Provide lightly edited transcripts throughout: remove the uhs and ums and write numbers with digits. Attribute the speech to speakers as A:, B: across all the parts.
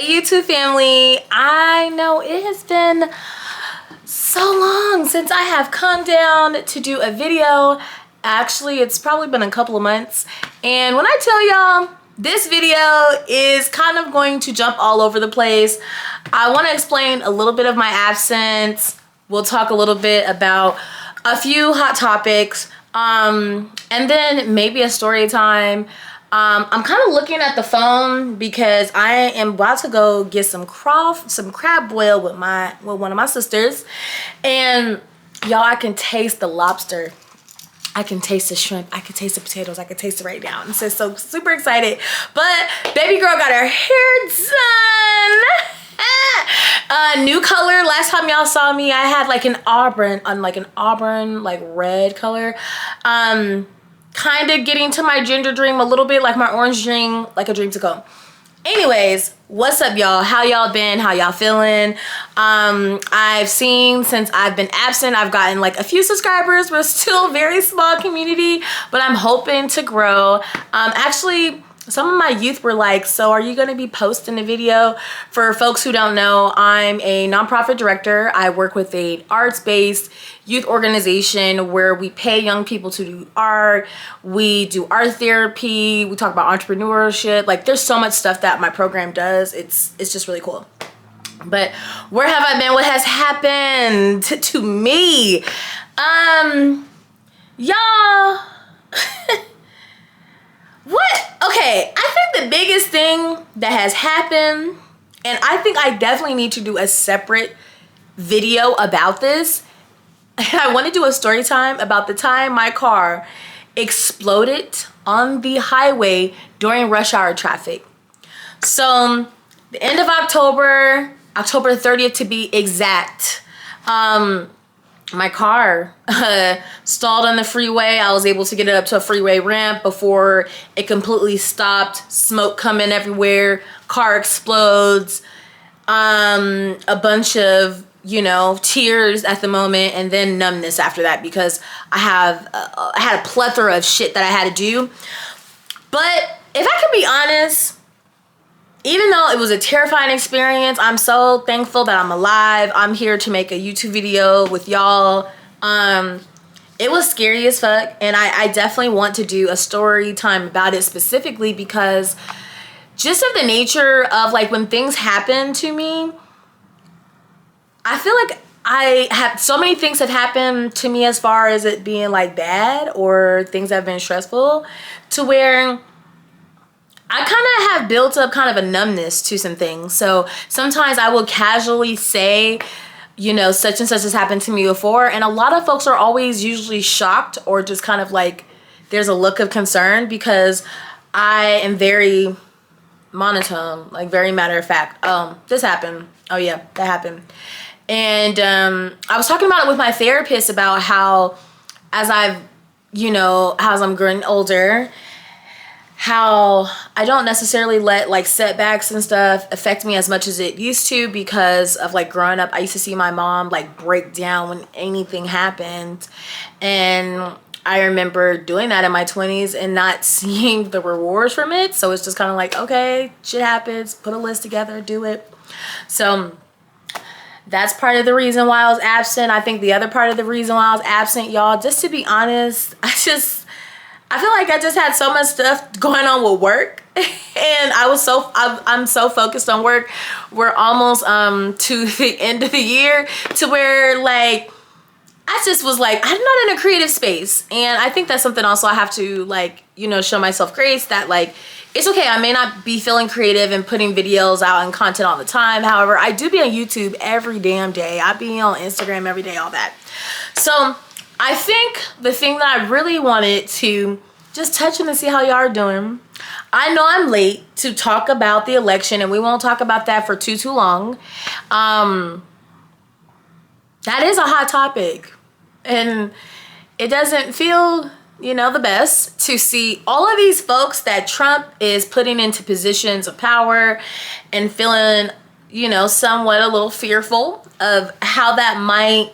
A: Hey YouTube family, I know it has been so long since I have come down to do a video. Actually, it's probably been a couple of months. And when I tell y'all, this video is kind of going to jump all over the place. I want to explain a little bit of my absence. We'll talk a little bit about a few hot topics, and then maybe a story time. I'm kind of looking at the phone because I am about to go get some crab boil with one of my sisters, and y'all, I can taste the lobster, I can taste the shrimp, I can taste the potatoes, I can taste it right now. I'm so super excited. But baby girl got her hair done. New color. Last time y'all saw me, I had like an auburn like red color. Kind of getting to my ginger dream a little bit, like my orange dream, like a dream to come. Anyways, what's up y'all? How y'all been? How y'all feeling? I've seen, since I've been absent, I've gotten like a few subscribers. We're still a very small community, but I'm hoping to grow. Actually, some of my youth were like, so are you going to be posting a video? For folks who don't know, I'm a nonprofit director. I work with a arts-based youth organization where we pay young people to do art. We do art therapy. We talk about entrepreneurship. Like, there's so much stuff that my program does. It's just really cool. But where have I been? What has happened to me? Y'all. What? Okay, I think the biggest thing that has happened, and I think I definitely need to do a separate video about this. I want to do a story time about the time my car exploded on the highway during rush hour traffic. So the end of October 30th to be exact, my car stalled on the freeway. I was able to get it up to a freeway ramp before it completely stopped. Smoke coming everywhere. Car explodes. A bunch of, tears at the moment, and then numbness after that because I had a plethora of shit that I had to do. But if I can be honest, even though it was a terrifying experience, I'm so thankful that I'm alive. I'm here to make a YouTube video with y'all. It was scary as fuck, and I definitely want to do a story time about it specifically because just of the nature of like when things happen to me, I feel like I have so many things have happened to me as far as it being like bad or things that have been stressful, to where I kind of have built up kind of a numbness to some things. So sometimes I will casually say, such and such has happened to me before. And a lot of folks are always usually shocked or just kind of like, there's a look of concern because I am very monotone, like very matter of fact. This happened. Oh yeah, that happened. And I was talking about it with my therapist about how as I'm growing older, how I don't necessarily let like setbacks and stuff affect me as much as it used to because of like growing up. I used to see my mom like break down when anything happened, and I remember doing that in my 20s and not seeing the rewards from it. So it's just kind of like, okay, shit happens, put a list together, do it. So that's part of the reason why I was absent. I think the other part of the reason why I was absent, y'all, just to be honest, I feel like I just had so much stuff going on with work, and I'm so focused on work. We're almost to the end of the year, to where like I just was like, I'm not in a creative space. And I think that's something also I have to like, show myself grace that like, it's okay. I may not be feeling creative and putting videos out and content all the time. However, I do be on YouTube every damn day. I be on Instagram every day, all that. So I think the thing that I really wanted to just touch on and see how y'all are doing. I know I'm late to talk about the election, and we won't talk about that for too long. That is a hot topic, and it doesn't feel, the best to see all of these folks that Trump is putting into positions of power and feeling, somewhat a little fearful of how that might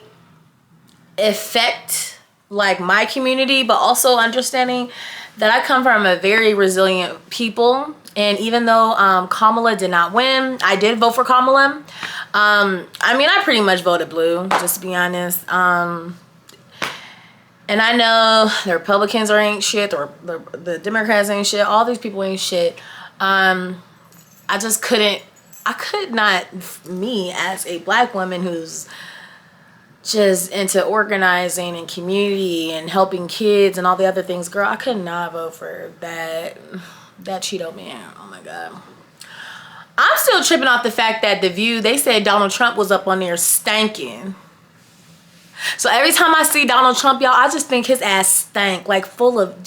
A: affect like my community, but also understanding that I come from a very resilient people. And even though Kamala did not win, I did vote for Kamala. I mean, I pretty much voted blue, just to be honest. And I know the Republicans ain't shit, or the Democrats ain't shit. All these people ain't shit. I could not, me as a black woman who's just into organizing and community and helping kids and all the other things, girl, I could not vote for that Cheeto man. Oh my God. I'm still tripping off the fact that The View, they said Donald Trump was up on there stanking. So every time I see Donald Trump, y'all, I just think his ass stank, like full of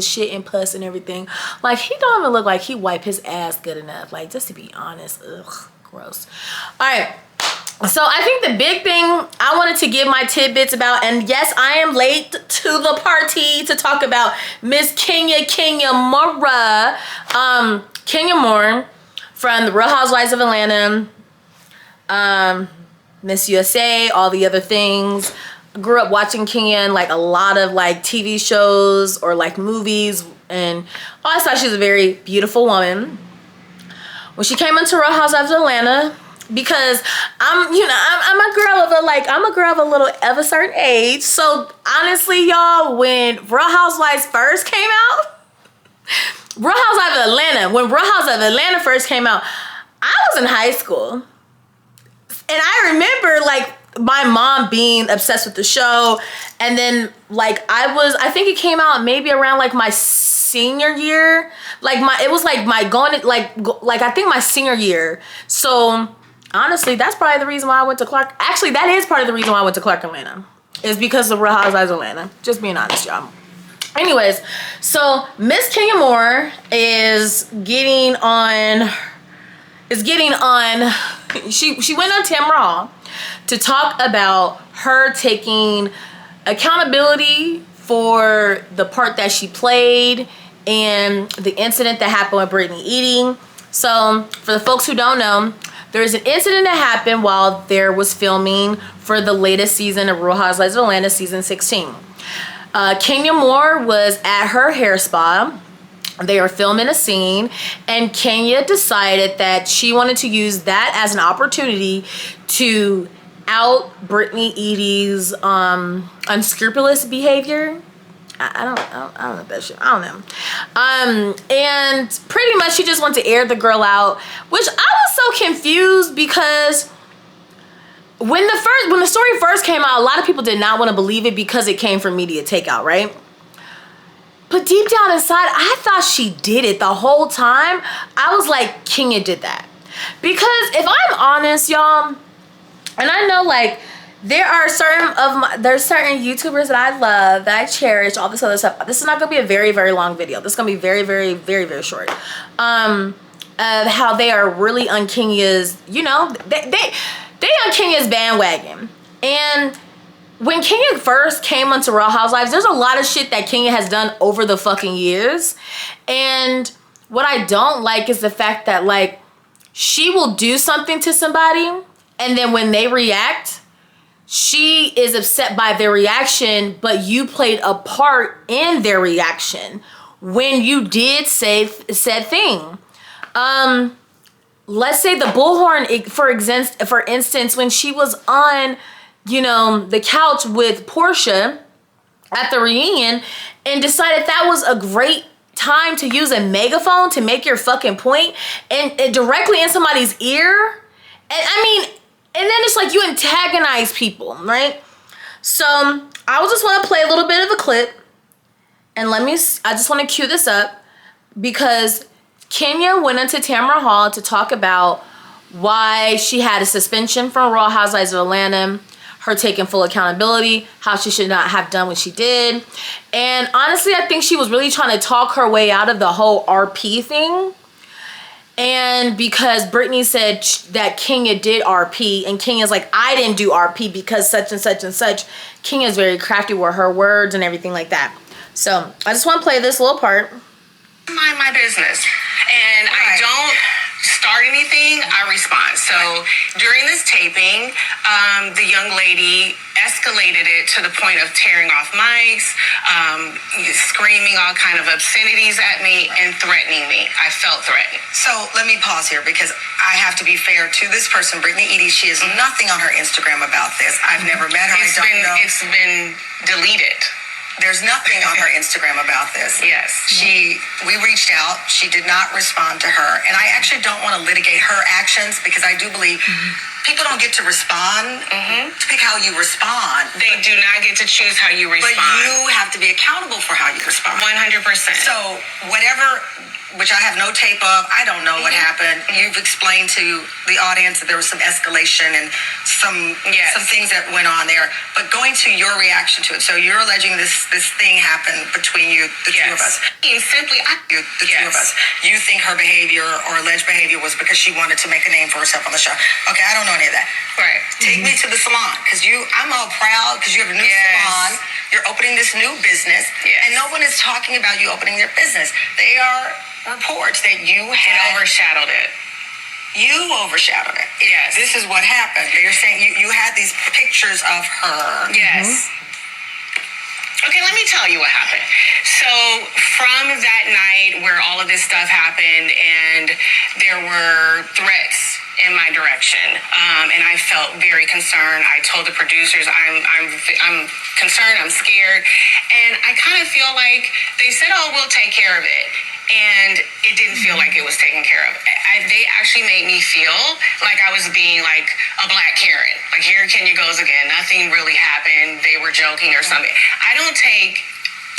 A: shit and pus and everything. Like, he don't even look like he wiped his ass good enough. Like, just to be honest, ugh, gross. All right. So I think the big thing I wanted to give my tidbits about, and yes, I am late to the party to talk about Miss Kenya Moore. Kenya Moore from the Real Housewives of Atlanta, Miss USA, all the other things. Grew up watching Kenya in like a lot of like TV shows or like movies, and I always thought she was a very beautiful woman. When she came into Real Housewives of Atlanta, because I'm a girl of a certain age. So honestly, y'all, when Real Housewives first came out, when Real Housewives of Atlanta first came out, I was in high school. And I remember like my mom being obsessed with the show, and then like I think it came out maybe around like my senior year, I think my senior year. So honestly, that's probably the reason why I went to Clark. Actually, that is part of the reason why I went to Clark Atlanta, is because of Real Housewives of Atlanta. Just being honest, y'all. Anyways, so Miss Kenya Moore is getting on. She went on Tamara Hall to talk about her taking accountability for the part that she played and the incident that happened with Brittany Eating. So for the folks who don't know, there's an incident that happened while there was filming for the latest season of Real Housewives of Atlanta, season 16. Kenya Moore was at her hair spa. They were filming a scene, and Kenya decided that she wanted to use that as an opportunity to out Brittany Eadie's unscrupulous behavior. I don't know that shit. I don't know. And pretty much she just wanted to air the girl out, which I was so confused because when the story first came out, a lot of people did not want to believe it because it came from Media Takeout, right? But deep down inside, I thought she did it the whole time. I was like, Kenya did that. Because if I'm honest, y'all, and I know like there's certain YouTubers that I love, that I cherish, all this other stuff. This is not gonna be a very, very long video. This is gonna be very, very, very, very short. Of how they are really on Kenya's, they on Kenya's bandwagon. And when Kenya first came onto Real Housewives, there's a lot of shit that Kenya has done over the fucking years. And what I don't like is the fact that like she will do something to somebody, and then when they react, she is upset by their reaction, but you played a part in their reaction when you did say said thing. Let's say the bullhorn, for instance, when she was on the couch with Portia at the reunion and decided that was a great time to use a megaphone to make your fucking point and directly in somebody's ear. And then it's like you antagonize people, right? So I just want to play a little bit of a clip, and I just want to cue this up because Kenya went into Tamara Hall to talk about why she had a suspension from Real Housewives of Atlanta, her taking full accountability, how she should not have done what she did. And honestly, I think she was really trying to talk her way out of the whole RP thing. And because Brittany said that Kenya did RP, and Kenya's like, I didn't do RP because such and such and such. Kenya's very crafty with her words and everything like that. So I just want to play this little part.
B: Mind my business. And I don't start anything, I respond. So during this taping, The young lady escalated it to the point of tearing off mics, screaming all kind of obscenities at me, and threatening me. I felt threatened.
C: So let me pause here because I have to be fair to this person, Brittany Eady. She has nothing on her Instagram about this. I've never met her.
B: It's been deleted.
C: There's nothing on her Instagram about this.
B: Yes.
C: We reached out. She did not respond to her. And I actually don't want to litigate her actions because I do believe people don't get to respond. Pick how you respond.
B: They do not get to choose how you respond.
C: But you have to be accountable for how you respond.
B: 100%.
C: So whatever, which I have no tape of, I don't know what happened. You've explained to the audience that there was some escalation and some things that went on there. But going to your reaction to it, so you're alleging this thing happened between you, the two of us.
B: Simply,
C: The two of us. You think her behavior or alleged behavior was because she wanted to make a name for herself on the show. Okay, I don't know any of that.
B: Right.
C: Take me to the salon because I'm all proud because you have a new salon. You're opening this new business, and no one is talking about you opening their business. They are reports that you had
B: overshadowed it.
C: You overshadowed it.
B: Yes.
C: This is what happened. They're saying you had these pictures of her.
B: Yes. Okay, let me tell you what happened. So from that night where all of this stuff happened and there were threats in my direction, and I felt very concerned. I told the producers I'm concerned, I'm scared, and I kind of feel like they said, "Oh, we'll take care of it." And it didn't feel like it was taken care of. They actually made me feel like I was being like a black Karen. Like, here Kenya goes again. Nothing really happened. They were joking or something. I don't take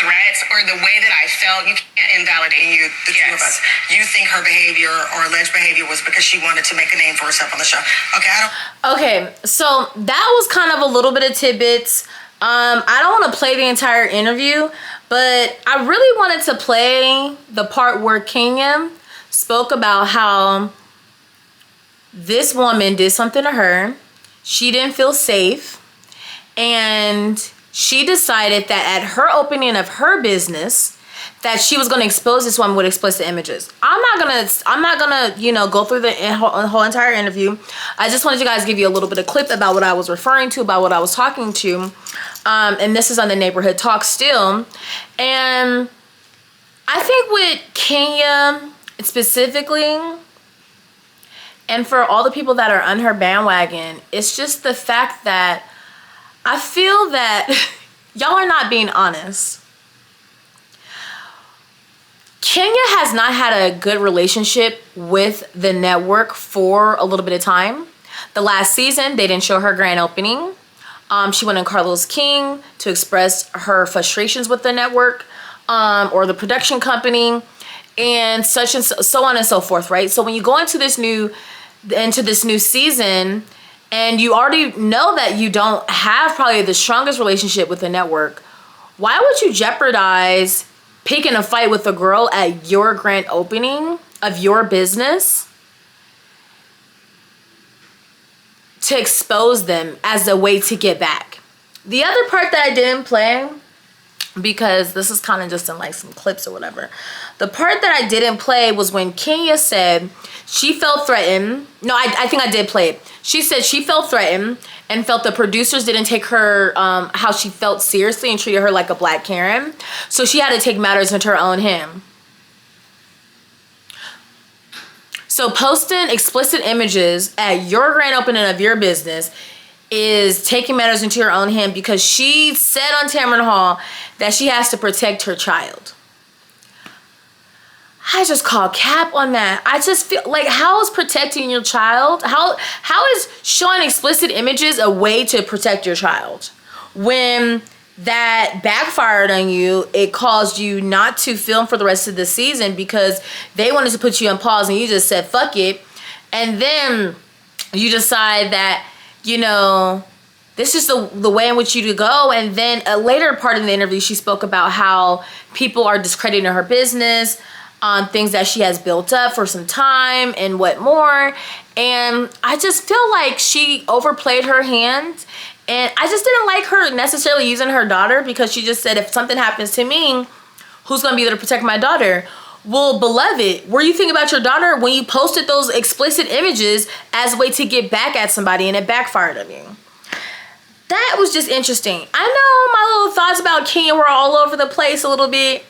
B: threats or the way that I felt. You can't invalidate
C: you, the two of us. You think her behavior or alleged behavior was because she wanted to make a name for herself on the show.
A: Okay, so that was kind of a little bit of tidbits. I don't want to play the entire interview, but I really wanted to play the part where Kenya spoke about how this woman did something to her. She didn't feel safe, and she decided that at her opening of her business that she was going to expose this woman with explicit images. I'm not gonna go through the whole entire interview. I just wanted you guys to give you a little bit of clip about what I was referring to, about what I was talking to. And this is on the Neighborhood Talk still. And I think with Kenya specifically, and for all the people that are on her bandwagon, it's just the fact that I feel that y'all are not being honest. Kenya has not had a good relationship with the network for a little bit of time. The last season, they didn't show her grand opening. She went on Carlos King to express her frustrations with the network or the production company, and such and so on and so forth, right? So when you go into this new season and you already know that you don't have probably the strongest relationship with the network, why would you jeopardize picking a fight with a girl at your grand opening of your business to expose them as a way to get back? The other part that I didn't play, because this is kind of just in like some clips or whatever, the part that I didn't play was when Kenya said she felt threatened. No, I think I did play it. She said she felt threatened and felt the producers didn't take her how she felt seriously and treated her like a black Karen. So she had to take matters into her own hand. So posting explicit images at your grand opening of your business is taking matters into your own hand because she said on Tamron Hall that she has to protect her child. I just call cap on that. I just feel like, how is protecting your child? How is showing explicit images a way to protect your child? When that backfired on you, it caused you not to film for the rest of the season because they wanted to put you on pause and you just said, fuck it. And then you decide that, this is the way in which you to go. And then a later part in the interview, she spoke about how people are discrediting her business, things that she has built up for some time and what more. And I just feel like she overplayed her hand. And I just didn't like her necessarily using her daughter because she just said, if something happens to me, who's going to be there to protect my daughter? Well, beloved, what do you think about your daughter when you posted those explicit images as a way to get back at somebody and it backfired on you? That was just interesting. I know my little thoughts about Kenya were all over the place a little bit,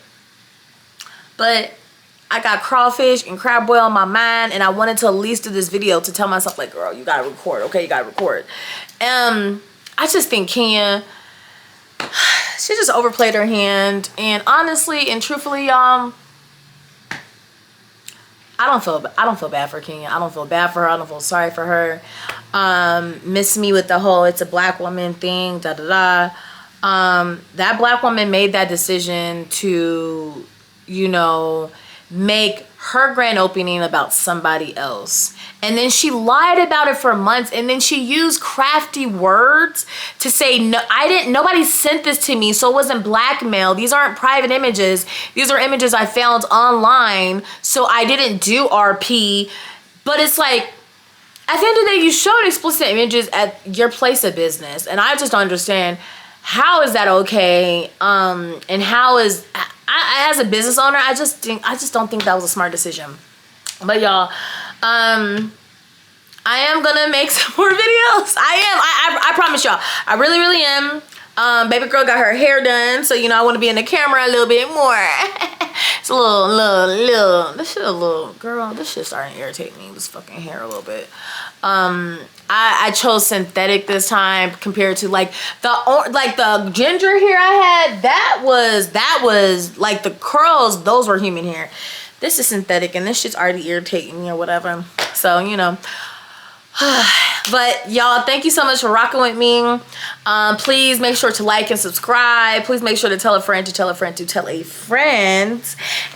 A: but I got crawfish and crab boil on my mind, and I wanted to at least do this video to tell myself, like, girl, you gotta record, okay? You gotta record. I just think Kenya, she just overplayed her hand, and honestly and truthfully, y'all, I don't feel bad for Kenya. I don't feel bad for her. I don't feel sorry for her. Miss me with the whole it's a black woman thing, da da da. That black woman made that decision to, you know, make her grand opening about somebody else. And then she lied about it for months, and then she used crafty words to say, no, nobody sent this to me, so it wasn't blackmail. These aren't private images. These are images I found online, so I didn't do RP. But it's like, at the end of the day, you showed explicit images at your place of business, and I just don't understand, how is that okay? And how is, I as a business owner, I just don't think that was a smart decision. But y'all, I am gonna make some more videos. I promise y'all. I really, really am. Baby girl got her hair done, so you know I want to be in the camera a little bit more. It's a little. This shit a little, girl. This shit starting to irritate me. This fucking hair a little bit. I chose synthetic this time compared to like the ginger hair I had. That was like the curls. Those were human hair. This is synthetic, and this shit's already irritating me or whatever. So, you know. But y'all, thank you so much for rocking with me. Please make sure to like and subscribe. Please make sure to tell a friend to tell a friend to tell a friend.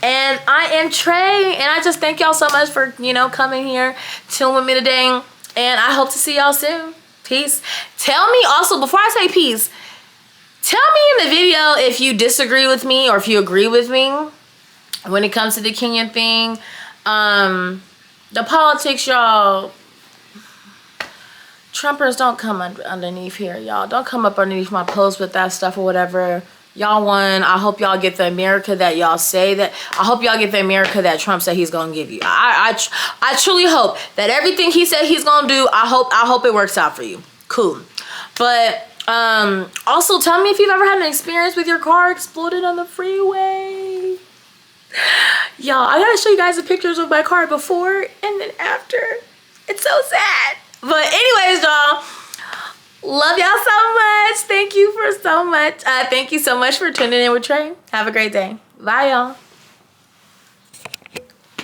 A: And I am Trey, and I just thank y'all so much for, you know, coming here, chilling with me today. And I hope to see y'all soon. Peace. Tell me also, before I say peace, tell me in the video if you disagree with me or if you agree with me when it comes to the Kenyan thing. The politics, y'all. Trumpers, don't come underneath here, y'all. Don't come up underneath my post with that stuff or whatever. Y'all won. I hope y'all get the America that y'all say that. I hope y'all get the America that Trump said he's gonna give you. I truly hope that everything he said he's gonna do, I hope it works out for you. Cool. But also tell me if you've ever had an experience with your car exploded on the freeway. Y'all, I gotta show you guys the pictures of my car before and then after. It's so sad. But anyways, y'all, love y'all so much. Thank you so much for tuning in with Trey. Have a great day. Bye, y'all.